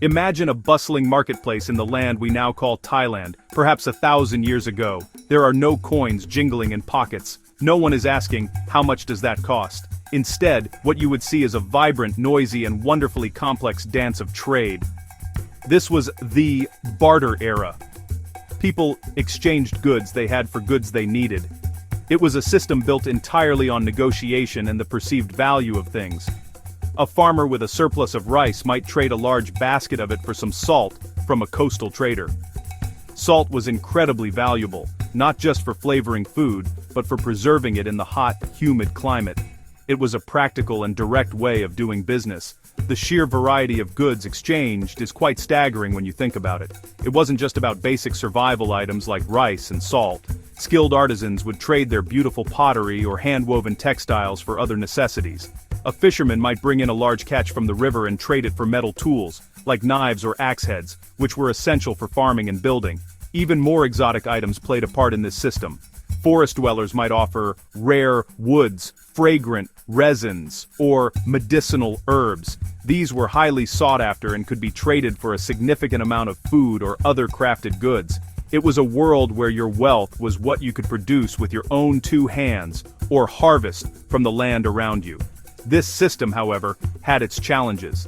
Imagine a bustling marketplace in the land we now call Thailand, perhaps 1,000 years ago. There are no coins jingling in pockets. No one is asking, how much does that cost? Instead, what you would see is a vibrant, noisy, and wonderfully complex dance of trade. This was the barter era. People exchanged goods they had for goods they needed. It was a system built entirely on negotiation and the perceived value of things. A farmer with a surplus of rice might trade a large basket of it for some salt from a coastal trader. Salt was incredibly valuable, not just for flavoring food, but for preserving it in the hot, humid climate. It was a practical and direct way of doing business. The sheer variety of goods exchanged is quite staggering when you think about it. It wasn't just about basic survival items like rice and salt. Skilled artisans would trade their beautiful pottery or hand-woven textiles for other necessities. A fisherman might bring in a large catch from the river and trade it for metal tools, like knives or axe heads, which were essential for farming and building. Even more exotic items played a part in this system. Forest dwellers might offer rare woods, fragrant resins, or medicinal herbs. These were highly sought after and could be traded for a significant amount of food or other crafted goods. It was a world where your wealth was what you could produce with your own two hands, or harvest from the land around you. This system, however, had its challenges.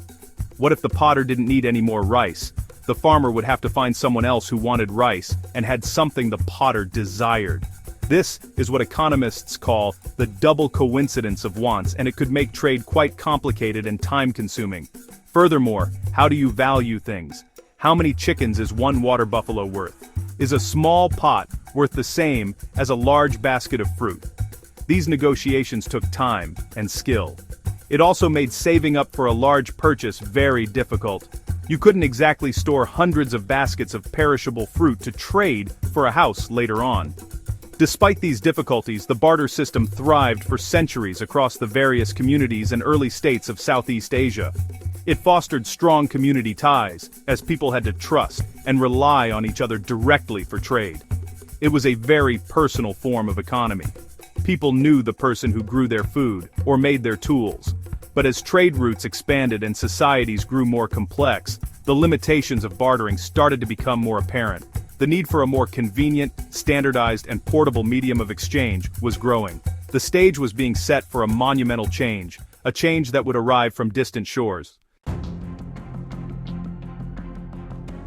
What if the potter didn't need any more rice? The farmer would have to find someone else who wanted rice and had something the potter desired. This is what economists call the double coincidence of wants, and it could make trade quite complicated and time-consuming. Furthermore, how do you value things? How many chickens is one water buffalo worth? Is a small pot worth the same as a large basket of fruit? These negotiations took time and skill. It also made saving up for a large purchase very difficult. You couldn't exactly store hundreds of baskets of perishable fruit to trade for a house later on. Despite these difficulties, the barter system thrived for centuries across the various communities and early states of Southeast Asia. It fostered strong community ties, as people had to trust and rely on each other directly for trade. It was a very personal form of economy. People knew the person who grew their food or made their tools. But as trade routes expanded and societies grew more complex, the limitations of bartering started to become more apparent. The need for a more convenient, standardized, and portable medium of exchange was growing. The stage was being set for a monumental change, a change that would arrive from distant shores.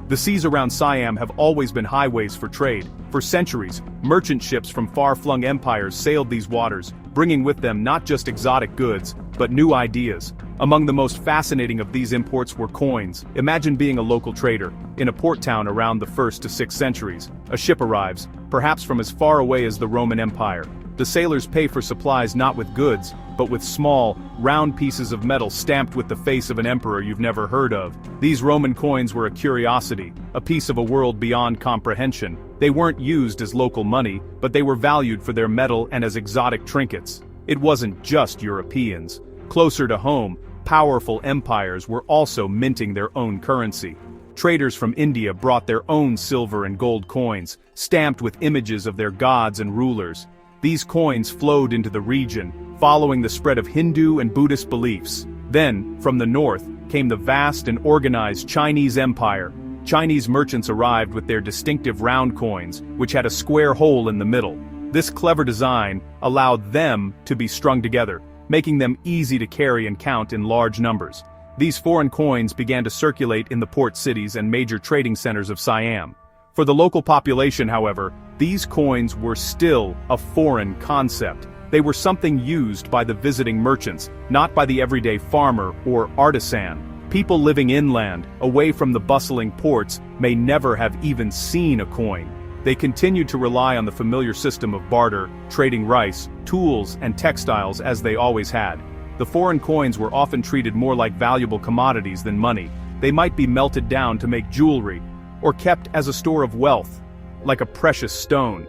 The seas around Siam have always been highways for trade. For centuries, merchant ships from far-flung empires sailed these waters, bringing with them not just exotic goods, but new ideas. Among the most fascinating of these imports were coins. Imagine being a local trader. In a port town around the 1st to 6th centuries, a ship arrives, perhaps from as far away as the Roman Empire. The sailors pay for supplies not with goods, but with small, round pieces of metal stamped with the face of an emperor you've never heard of. These Roman coins were a curiosity, a piece of a world beyond comprehension. They weren't used as local money, but they were valued for their metal and as exotic trinkets. It wasn't just Europeans. Closer to home, powerful empires were also minting their own currency. Traders from India brought their own silver and gold coins, stamped with images of their gods and rulers. These coins flowed into the region, following the spread of Hindu and Buddhist beliefs. Then, from the north, came the vast and organized Chinese Empire. Chinese merchants arrived with their distinctive round coins, which had a square hole in the middle. This clever design allowed them to be strung together, making them easy to carry and count in large numbers. These foreign coins began to circulate in the port cities and major trading centers of Siam. For the local population, however, these coins were still a foreign concept. They were something used by the visiting merchants, not by the everyday farmer or artisan. People living inland, away from the bustling ports, may never have even seen a coin. They continued to rely on the familiar system of barter, trading rice, tools, and textiles as they always had. The foreign coins were often treated more like valuable commodities than money. They might be melted down to make jewelry, or kept as a store of wealth, like a precious stone.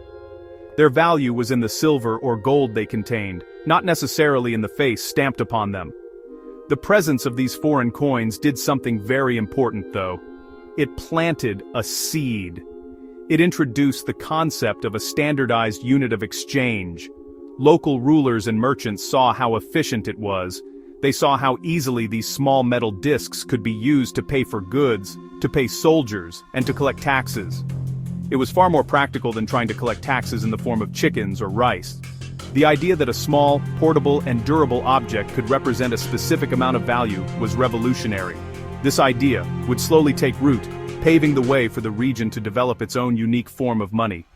Their value was in the silver or gold they contained, not necessarily in the face stamped upon them. The presence of these foreign coins did something very important, though. It planted a seed. It introduced the concept of a standardized unit of exchange. Local rulers and merchants saw how efficient it was. They saw how easily these small metal discs could be used to pay for goods, to pay soldiers, and to collect taxes. It was far more practical than trying to collect taxes in the form of chickens or rice. The idea that a small, portable, and durable object could represent a specific amount of value was revolutionary. This idea would slowly take root, paving the way for the region to develop its own unique form of money.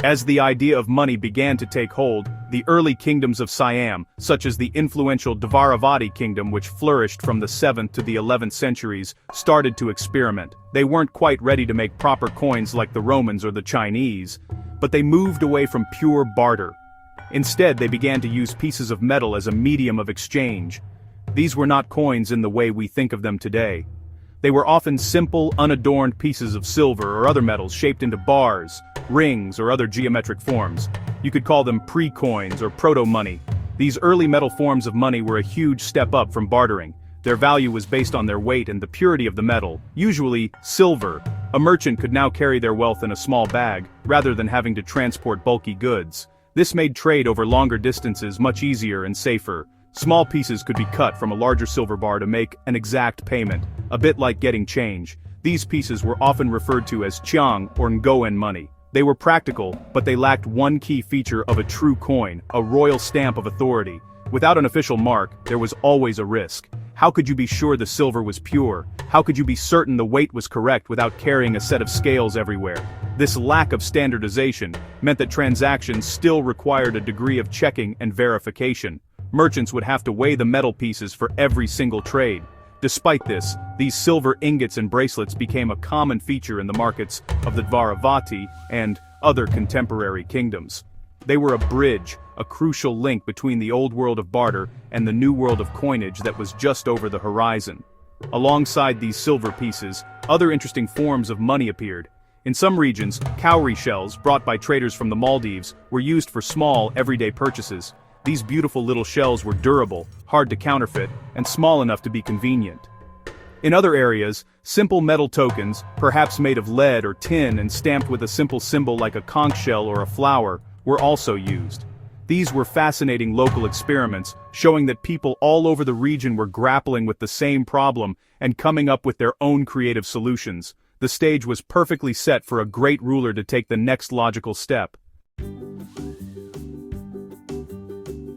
As the idea of money began to take hold, the early kingdoms of Siam, such as the influential Dvaravati kingdom which flourished from the 7th to the 11th centuries, started to experiment. They weren't quite ready to make proper coins like the Romans or the Chinese, but they moved away from pure barter. Instead, they began to use pieces of metal as a medium of exchange. These were not coins in the way we think of them today. They were often simple, unadorned pieces of silver or other metals shaped into bars, rings, or other geometric forms. You could call them pre-coins or proto-money. These early metal forms of money were a huge step up from bartering. Their value was based on their weight and the purity of the metal, usually silver. A merchant could now carry their wealth in a small bag, rather than having to transport bulky goods. This made trade over longer distances much easier and safer. Small pieces could be cut from a larger silver bar to make an exact payment, a bit like getting change. These pieces were often referred to as chiang or ngoen money. They were practical, but they lacked one key feature of a true coin, a royal stamp of authority. Without an official mark, there was always a risk. How could you be sure the silver was pure? How could you be certain the weight was correct without carrying a set of scales everywhere? This lack of standardization meant that transactions still required a degree of checking and verification. Merchants would have to weigh the metal pieces for every single trade. Despite this, these silver ingots and bracelets became a common feature in the markets of the Dvaravati and other contemporary kingdoms. They were a bridge, a crucial link between the old world of barter and the new world of coinage that was just over the horizon. Alongside these silver pieces, other interesting forms of money appeared. In some regions, cowrie shells brought by traders from the Maldives were used for small, everyday purchases. These beautiful little shells were durable, hard to counterfeit, and small enough to be convenient. In other areas, simple metal tokens, perhaps made of lead or tin and stamped with a simple symbol like a conch shell or a flower, were also used. These were fascinating local experiments, showing that people all over the region were grappling with the same problem and coming up with their own creative solutions. The stage was perfectly set for a great ruler to take the next logical step.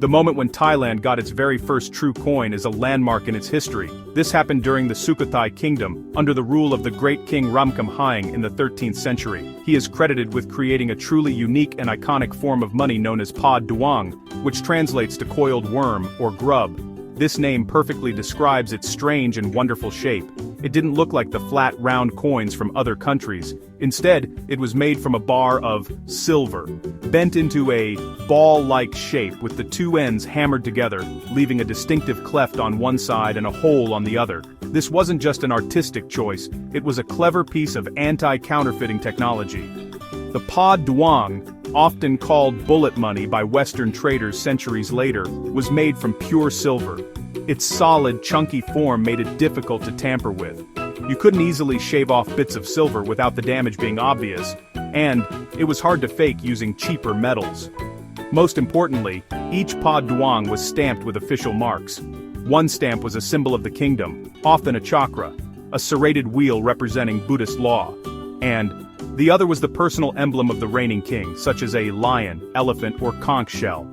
The moment when Thailand got its very first true coin is a landmark in its history. This happened during the Sukhothai kingdom, under the rule of the great king Ramkhamhaeng Haeng in the 13th century. He is credited with creating a truly unique and iconic form of money known as pa duang, which translates to coiled worm or grub. This name perfectly describes its strange and wonderful shape. It didn't look like the flat, round coins from other countries. Instead, it was made from a bar of silver, bent into a ball-like shape with the two ends hammered together, leaving a distinctive cleft on one side and a hole on the other. This wasn't just an artistic choice, it was a clever piece of anti-counterfeiting technology. The pa duang, often called bullet money by Western traders centuries later, was made from pure silver. Its solid, chunky form made it difficult to tamper with. You couldn't easily shave off bits of silver without the damage being obvious, and it was hard to fake using cheaper metals. Most importantly, each pa duang was stamped with official marks. One stamp was a symbol of the kingdom, often a chakra, a serrated wheel representing Buddhist law, and the other was the personal emblem of the reigning king, such as a lion, elephant, or conch shell.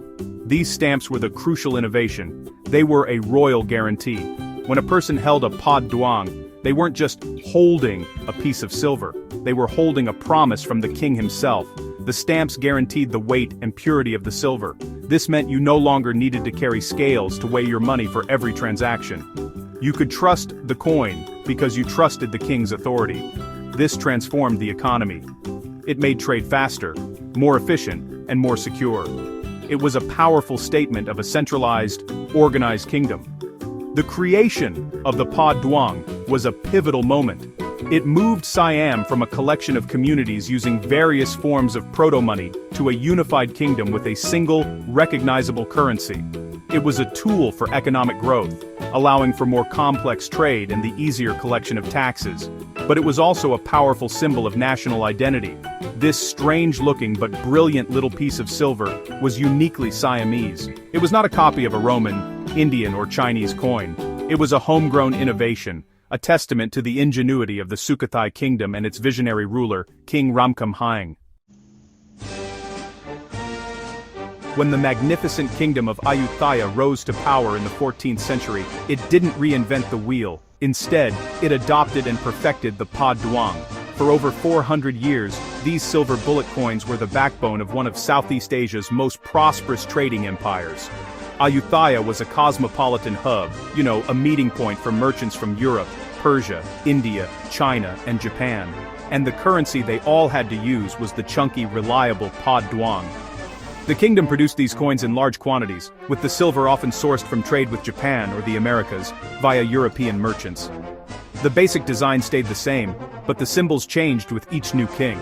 These stamps were the crucial innovation. They were a royal guarantee. When a person held a pa duang, they weren't just holding a piece of silver, they were holding a promise from the king himself. The stamps guaranteed the weight and purity of the silver. This meant you no longer needed to carry scales to weigh your money for every transaction. You could trust the coin because you trusted the king's authority. This transformed the economy. It made trade faster, more efficient, and more secure. It was a powerful statement of a centralized, organized kingdom. The creation of the pa duang was a pivotal moment. It moved Siam from a collection of communities using various forms of proto-money to a unified kingdom with a single, recognizable currency. It was a tool for economic growth, allowing for more complex trade and the easier collection of taxes. But it was also a powerful symbol of national identity. This strange-looking but brilliant little piece of silver was uniquely Siamese. It was not a copy of a Roman, Indian, or Chinese coin. It was a homegrown innovation, a testament to the ingenuity of the Sukhothai kingdom and its visionary ruler, King Ramkhamhaeng. When the magnificent kingdom of Ayutthaya rose to power in the 14th century, it didn't reinvent the wheel. Instead, it adopted and perfected the Pa Duong. For over 400 years, these silver bullet coins were the backbone of one of Southeast Asia's most prosperous trading empires. Ayutthaya was a cosmopolitan hub, a meeting point for merchants from Europe, Persia, India, China, and Japan. And the currency they all had to use was the chunky, reliable Pa Duong. The kingdom produced these coins in large quantities, with the silver often sourced from trade with Japan or the Americas, via European merchants. The basic design stayed the same, but the symbols changed with each new king.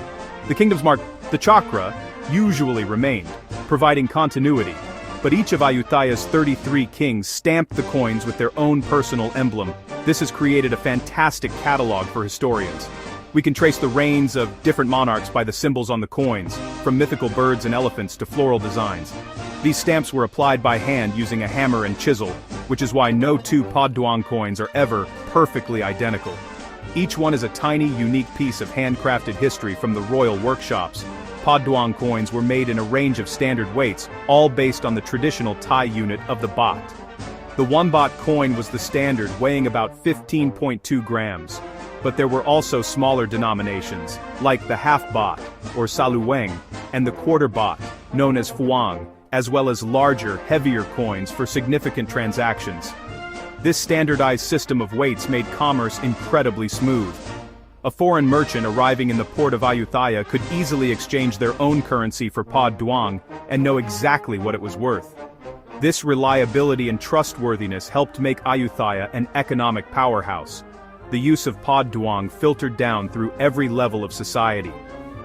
The kingdom's mark, the chakra, usually remained, providing continuity, but each of Ayutthaya's 33 kings stamped the coins with their own personal emblem. This has created a fantastic catalog for historians. We can trace the reigns of different monarchs by the symbols on the coins, from mythical birds and elephants to floral designs. These stamps were applied by hand using a hammer and chisel, which is why no two Pa Duong coins are ever perfectly identical. Each one is a tiny, unique piece of handcrafted history from the royal workshops. Pa Duong coins were made in a range of standard weights, all based on the traditional Thai unit of the baht. The 1 baht coin was the standard, weighing about 15.2 grams. But there were also smaller denominations, like the half baht, or saluweng, and the quarter baht, known as phuong, as well as larger, heavier coins for significant transactions. This standardized system of weights made commerce incredibly smooth. A foreign merchant arriving in the port of Ayutthaya could easily exchange their own currency for Pa Duong and know exactly what it was worth. This reliability and trustworthiness helped make Ayutthaya an economic powerhouse. The use of Pa Duong filtered down through every level of society.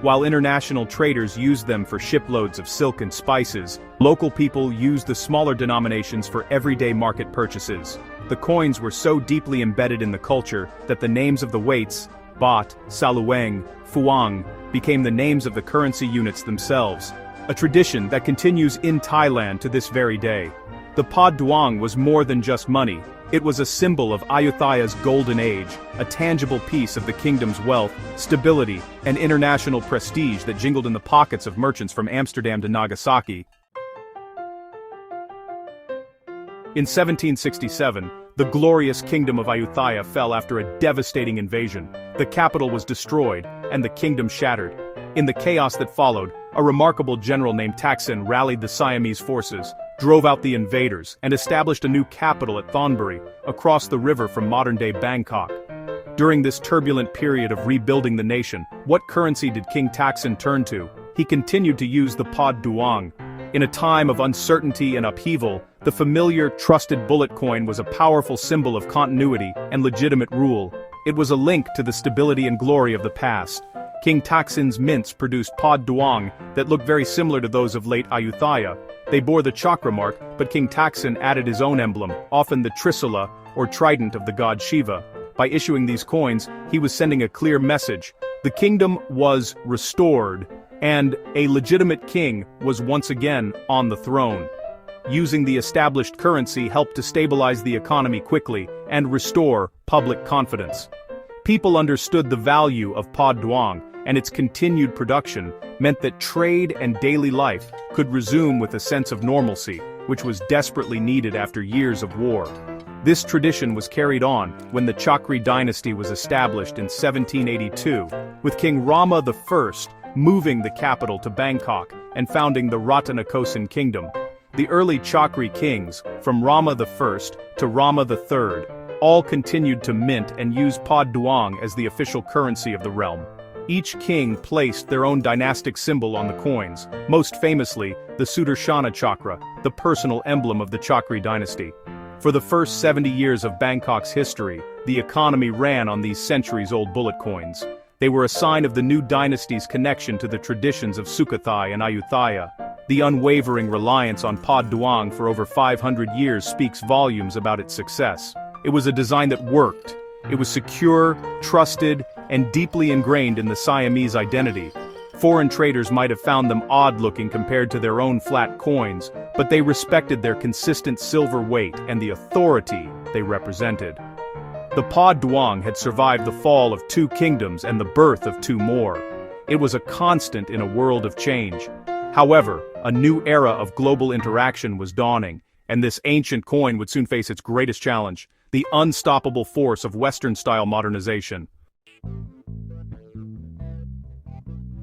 While international traders used them for shiploads of silk and spices, local people used the smaller denominations for everyday market purchases. The coins were so deeply embedded in the culture that the names of the weights, baht, saluweng, phuong, became the names of the currency units themselves, a tradition that continues in Thailand to this very day. The Pa Duong was more than just money. It was a symbol of Ayutthaya's golden age, a tangible piece of the kingdom's wealth, stability, and international prestige that jingled in the pockets of merchants from Amsterdam to Nagasaki. In 1767, the glorious kingdom of Ayutthaya fell after a devastating invasion. The capital was destroyed, and the kingdom shattered. In the chaos that followed, a remarkable general named Thaksin rallied the Siamese forces, drove out the invaders, and established a new capital at Thonburi, across the river from modern-day Bangkok. During this turbulent period of rebuilding the nation, what currency did King Thaksin turn to? He continued to use the Pa Duong. In a time of uncertainty and upheaval, the familiar, trusted bullet coin was a powerful symbol of continuity and legitimate rule. It was a link to the stability and glory of the past. King Thaksin's mints produced Pa Duong that looked very similar to those of late Ayutthaya. They bore the chakra mark, but King Thaksin added his own emblem, often the Trisula, or trident of the god Shiva. By issuing these coins, he was sending a clear message. The kingdom was restored, and a legitimate king was once again on the throne. Using the established currency helped to stabilize the economy quickly and restore public confidence. People understood the value of Pa Duong, and its continued production meant that trade and daily life could resume with a sense of normalcy, which was desperately needed after years of war. This tradition was carried on when the Chakri dynasty was established in 1782, with King Rama I moving the capital to Bangkok and founding the Ratanakosin kingdom. The early Chakri kings, from Rama I to Rama III, all continued to mint and use Pa Duong as the official currency of the realm. Each king placed their own dynastic symbol on the coins, most famously the Sudarshana chakra, the personal emblem of the Chakri dynasty. For the first 70 years of Bangkok's history, the economy ran on these centuries-old bullet coins. They were a sign of the new dynasty's connection to the traditions of Sukhothai and Ayutthaya. The unwavering reliance on Pod Duong for over 500 years speaks volumes about its success. It was a design that worked. It was secure, trusted, and deeply ingrained in the Siamese identity. Foreign traders might have found them odd-looking compared to their own flat coins, but they respected their consistent silver weight and the authority they represented. The Pod Duong had survived the fall of two kingdoms and the birth of two more. It was a constant in a world of change. However, a new era of global interaction was dawning, and this ancient coin would soon face its greatest challenge: the unstoppable force of Western-style modernization.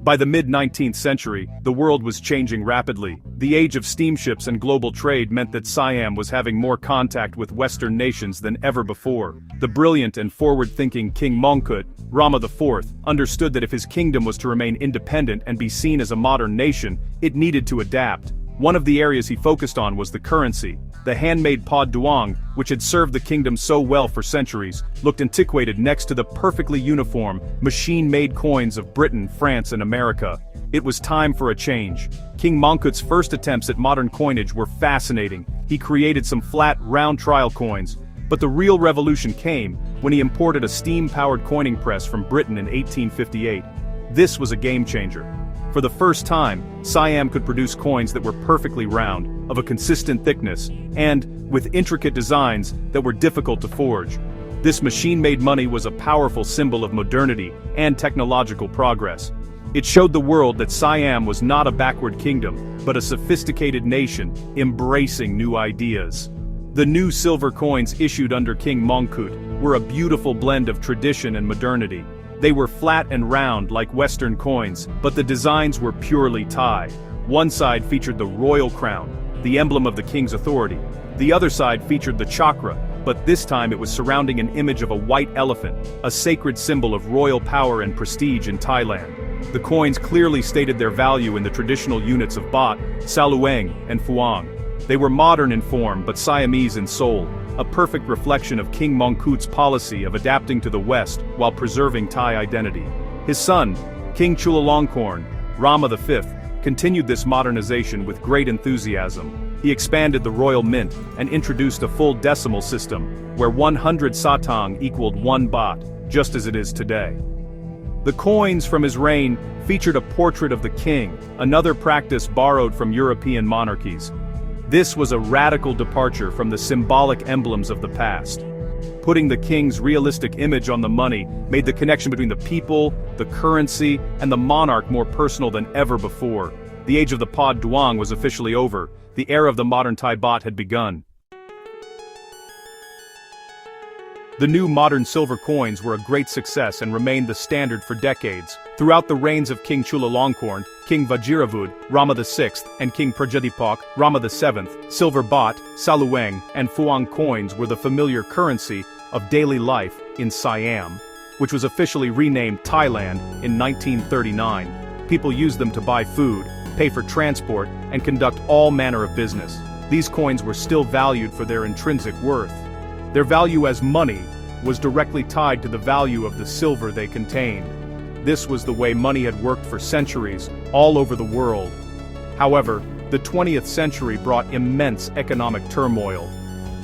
By the mid-19th century, the world was changing rapidly. The age of steamships and global trade meant that Siam was having more contact with Western nations than ever before. The brilliant and forward-thinking King Mongkut, Rama IV, understood that if his kingdom was to remain independent and be seen as a modern nation, it needed to adapt. One of the areas he focused on was the currency. The handmade Pod Duong, which had served the kingdom so well for centuries, looked antiquated next to the perfectly uniform, machine-made coins of Britain, France, and America. It was time for a change. King Mongkut's first attempts at modern coinage were fascinating. He created some flat, round trial coins. But the real revolution came when he imported a steam-powered coining press from Britain in 1858. This was a game-changer. For the first time, Siam could produce coins that were perfectly round, of a consistent thickness, and with intricate designs that were difficult to forge. This machine-made money was a powerful symbol of modernity and technological progress. It showed the world that Siam was not a backward kingdom, but a sophisticated nation, embracing new ideas. The new silver coins issued under King Mongkut were a beautiful blend of tradition and modernity. They were flat and round like Western coins, but the designs were purely Thai. One side featured the royal crown, the emblem of the king's authority. The other side featured the chakra, but this time it was surrounding an image of a white elephant, a sacred symbol of royal power and prestige in Thailand. The coins clearly stated their value in the traditional units of baht, saluang, and phuong. They were modern in form but Siamese in soul, a perfect reflection of King Mongkut's policy of adapting to the West while preserving Thai identity. His son, King Chulalongkorn, Rama V, continued this modernization with great enthusiasm. He expanded the royal mint and introduced a full decimal system, where 100 satang equaled 1 baht, just as it is today. The coins from his reign featured a portrait of the king, another practice borrowed from European monarchies. This was a radical departure from the symbolic emblems of the past. Putting the king's realistic image on the money made the connection between the people, the currency, and the monarch more personal than ever before. The age of the Pod Duong was officially over. The era of the modern Thai baht had begun. The new modern silver coins were a great success and remained the standard for decades. Throughout the reigns of King Chulalongkorn, King Vajiravud, Rama VI, and King Prajadipak, Rama VII, silver baht, saluang, and phuong coins were the familiar currency of daily life in Siam, which was officially renamed Thailand in 1939. People used them to buy food, pay for transport, and conduct all manner of business. These coins were still valued for their intrinsic worth. Their value as money was directly tied to the value of the silver they contained. This was the way money had worked for centuries, all over the world. However, the 20th century brought immense economic turmoil.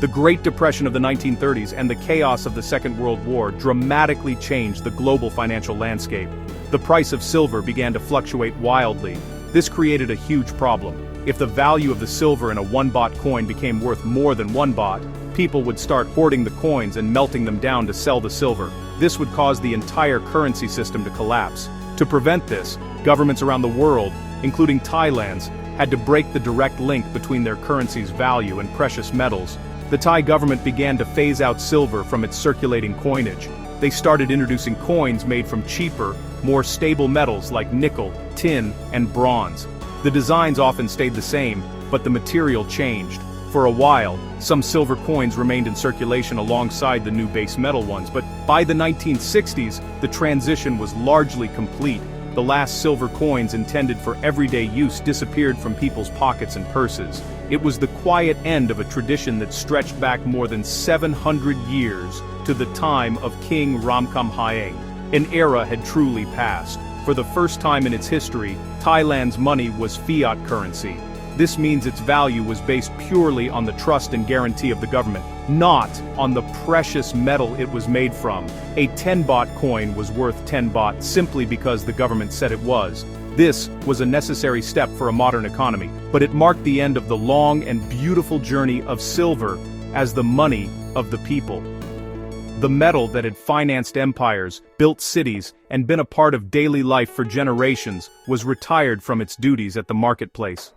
The Great Depression of the 1930s and the chaos of the Second World War dramatically changed the global financial landscape. The price of silver began to fluctuate wildly. This created a huge problem. If the value of the silver in a 1 baht coin became worth more than 1 baht, people would start hoarding the coins and melting them down to sell the silver. This would cause the entire currency system to collapse. To prevent this, governments around the world, including Thailand's, had to break the direct link between their currency's value and precious metals. The Thai government began to phase out silver from its circulating coinage. They started introducing coins made from cheaper, more stable metals like nickel, tin, and bronze. The designs often stayed the same, but the material changed. For a while, some silver coins remained in circulation alongside the new base metal ones, but by the 1960s, the transition was largely complete. The last silver coins intended for everyday use disappeared from people's pockets and purses. It was the quiet end of a tradition that stretched back more than 700 years to the time of King Ramkhamhaeng. An era had truly passed. For the first time in its history, Thailand's money was fiat currency. This means its value was based purely on the trust and guarantee of the government, not on the precious metal it was made from. A 10-baht coin was worth 10 baht simply because the government said it was. This was a necessary step for a modern economy, but it marked the end of the long and beautiful journey of silver as the money of the people. The metal that had financed empires, built cities, and been a part of daily life for generations was retired from its duties at the marketplace.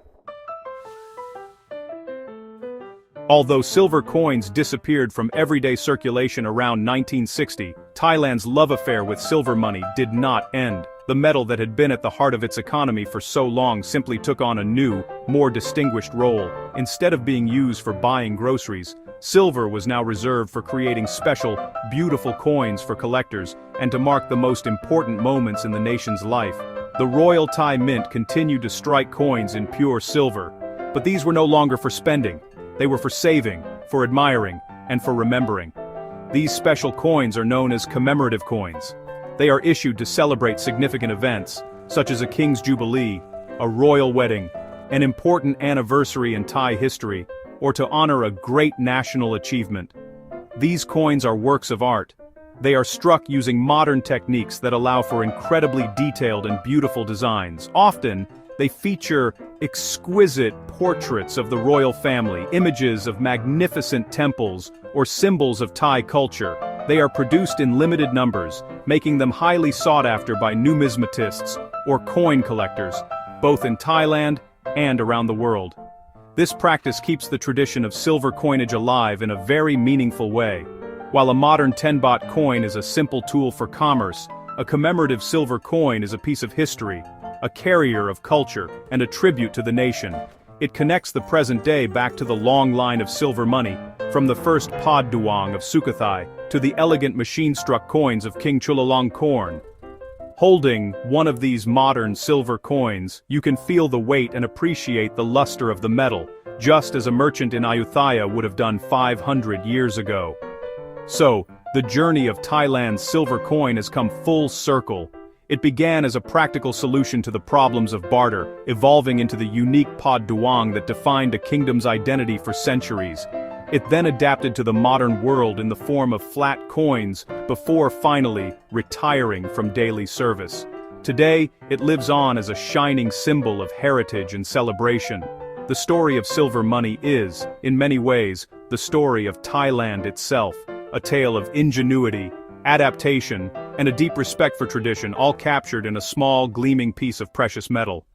Although silver coins disappeared from everyday circulation around 1960, Thailand's love affair with silver money did not end. The metal that had been at the heart of its economy for so long simply took on a new, more distinguished role. Instead of being used for buying groceries, silver was now reserved for creating special, beautiful coins for collectors and to mark the most important moments in the nation's life. The Royal Thai Mint continued to strike coins in pure silver, but these were no longer for spending. They were for saving, for admiring, and for remembering. These special coins are known as commemorative coins. They are issued to celebrate significant events, such as a king's jubilee, a royal wedding, an important anniversary in Thai history, or to honor a great national achievement. These coins are works of art. They are struck using modern techniques that allow for incredibly detailed and beautiful designs. Often, they feature exquisite portraits of the royal family, images of magnificent temples, or symbols of Thai culture. They are produced in limited numbers, making them highly sought after by numismatists or coin collectors, both in Thailand and around the world. This practice keeps the tradition of silver coinage alive in a very meaningful way. While a modern 10-baht coin is a simple tool for commerce, a commemorative silver coin is a piece of history, a carrier of culture, and a tribute to the nation. It connects the present day back to the long line of silver money, from the first pod duong of Sukhothai to the elegant machine-struck coins of King Chulalongkorn. Holding one of these modern silver coins, you can feel the weight and appreciate the luster of the metal, just as a merchant in Ayutthaya would have done 500 years ago. So, the journey of Thailand's silver coin has come full circle. It began as a practical solution to the problems of barter, evolving into the unique pod duong that defined a kingdom's identity for centuries. It then adapted to the modern world in the form of flat coins, before finally retiring from daily service. Today, it lives on as a shining symbol of heritage and celebration. The story of silver money is, in many ways, the story of Thailand itself, a tale of ingenuity, adaptation, and a deep respect for tradition, all captured in a small, gleaming piece of precious metal.